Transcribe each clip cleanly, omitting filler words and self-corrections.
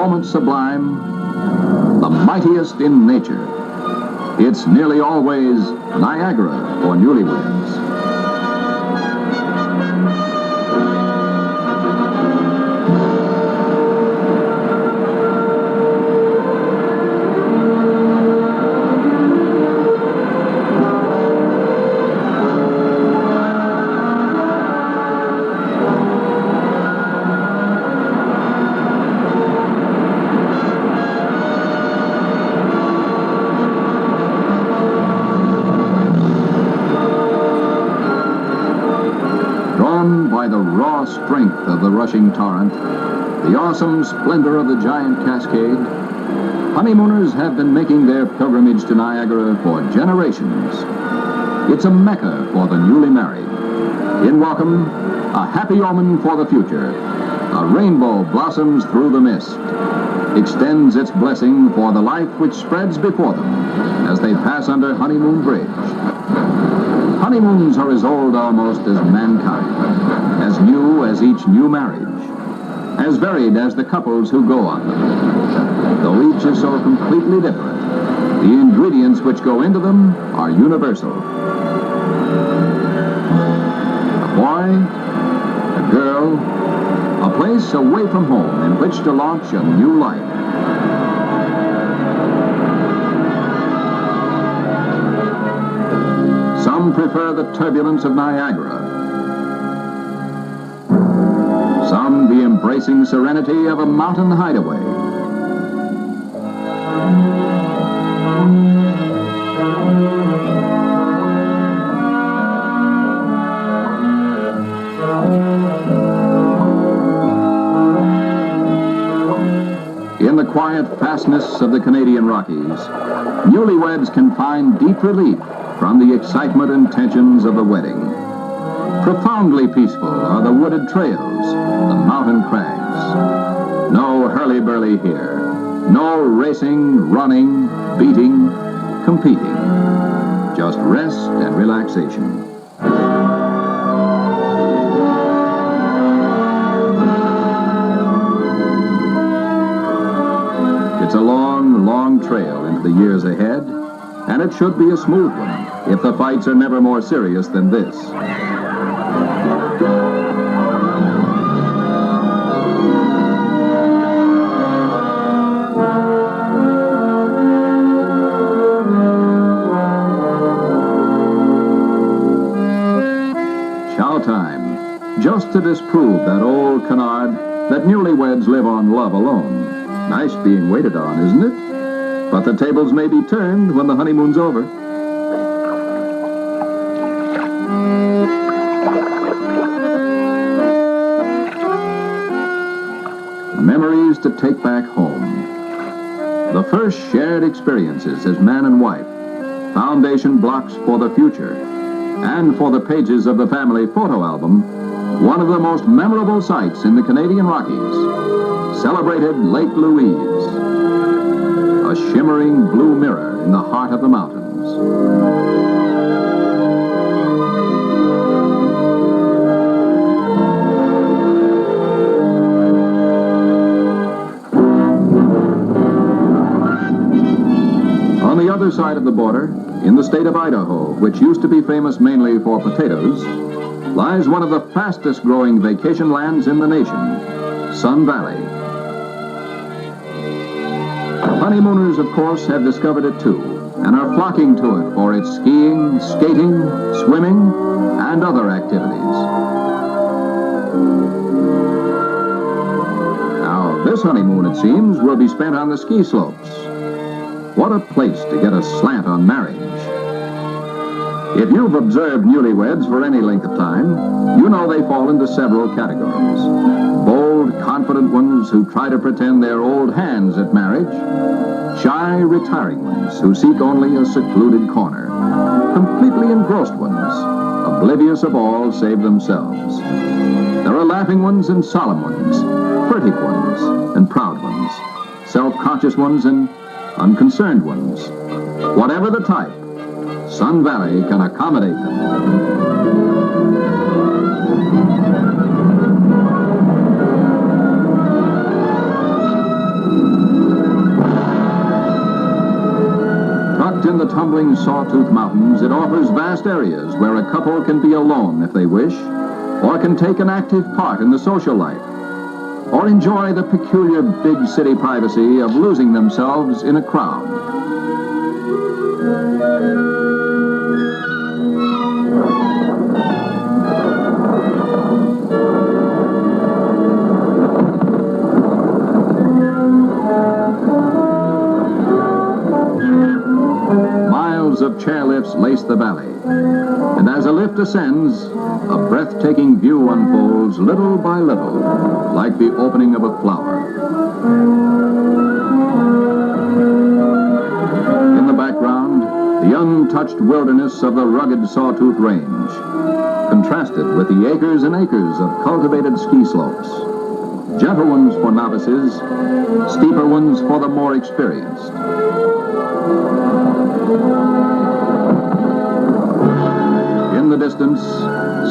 moment sublime, the mightiest in nature. It's nearly always Niagara for newlyweds. By the raw strength of the rushing torrent, the awesome splendor of the giant cascade, honeymooners have been making their pilgrimage to Niagara for generations. It's a mecca for the newly married. In welcome, a happy omen for the future. A rainbow blossoms through the mist, extends its blessing for the life which spreads before them as they pass under Honeymoon Bridge. Honeymoons are as old almost as mankind, as new as each new marriage, as varied as the couples who go on them. Though each is so completely different, the ingredients which go into them are universal. A boy, a girl, a place away from home in which to launch a new life. Some prefer the turbulence of Niagara. Some the embracing serenity of a mountain hideaway. In the quiet fastness of the Canadian Rockies, newlyweds can find deep relief from the excitement and tensions of the wedding. Profoundly peaceful are the wooded trails, the mountain crags. No hurly-burly here. No racing, running, beating, competing. Just rest and relaxation. It's a long, long trail into the years ahead, and it should be a smooth one if the fights are never more serious than this. Chow time, just to disprove that old canard that newlyweds live on love alone. Nice being waited on, isn't it? But the tables may be turned when the honeymoon's over. Memories to take back home. The first shared experiences as man and wife. Foundation blocks for the future. And for the pages of the family photo album, one of the most memorable sights in the Canadian Rockies. Celebrated Lake Louise. A shimmering blue mirror in the heart of the mountains. On the other side of the border, in the state of Idaho, which used to be famous mainly for potatoes, lies one of the fastest growing vacation lands in the nation, Sun Valley. Honeymooners, of course, have discovered it too, and are flocking to it for its skiing, skating, swimming, and other activities. Now, this honeymoon, it seems, will be spent on the ski slopes. What a place to get a slant on marriage. If you've observed newlyweds for any length of time, you know they fall into several categories. Bold, confident ones who try to pretend they're old hands at marriage. Shy, retiring ones who seek only a secluded corner. Completely engrossed ones, oblivious of all save themselves. There are laughing ones and solemn ones, furtive ones and proud ones, self-conscious ones and unconcerned ones. Whatever the type, Sun Valley can accommodate them. tumbling Sawtooth Mountains, it offers vast areas where a couple can be alone if they wish, or can take an active part in the social life, or enjoy the peculiar big city privacy of losing themselves in a crowd. Miles of chairlifts lace the valley, and as a lift ascends, a breathtaking view unfolds little by little, like the opening of a flower. In the background, the untouched wilderness of the rugged Sawtooth Range, contrasted with the acres and acres of cultivated ski slopes, gentle ones for novices, steeper ones for the more experienced. In the distance,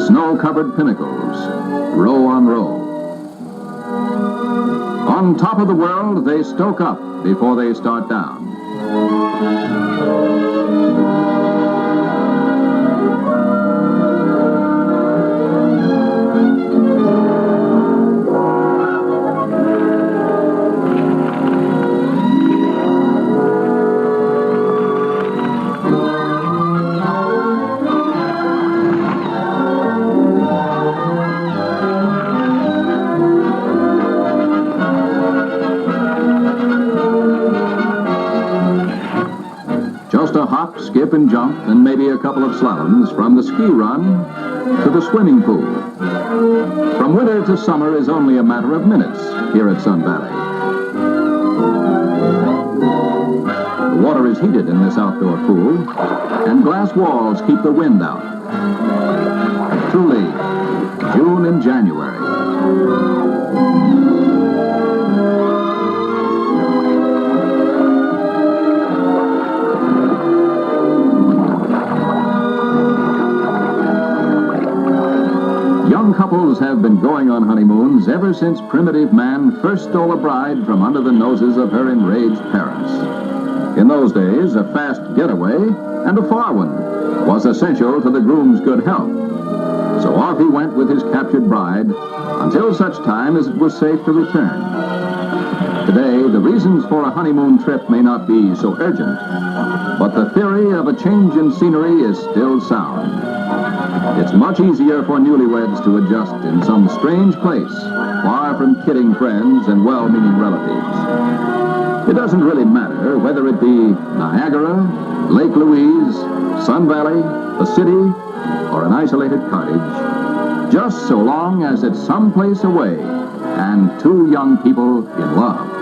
snow-covered pinnacles, row on row. On top of the world, they stoke up before they start down. Just a hop, skip, and jump, and maybe a couple of slaloms from the ski run to the swimming pool. From winter to summer is only a matter of minutes here at Sun Valley. The water is heated in this outdoor pool, and glass walls keep the wind out. Truly, June and January. Young couples have been going on honeymoons ever since primitive man first stole a bride from under the noses of her enraged parents. In those days, a fast getaway, and a far one, was essential to the groom's good health. So off he went with his captured bride until such time as it was safe to return. Today, the reasons for a honeymoon trip may not be so urgent, but the theory of a change in scenery is still sound. It's much easier for newlyweds to adjust in some strange place, far from kidding friends and well-meaning relatives. It doesn't really matter whether it be Niagara, Lake Louise, Sun Valley, the city, or an isolated cottage, just so long as it's someplace away and two young people in love.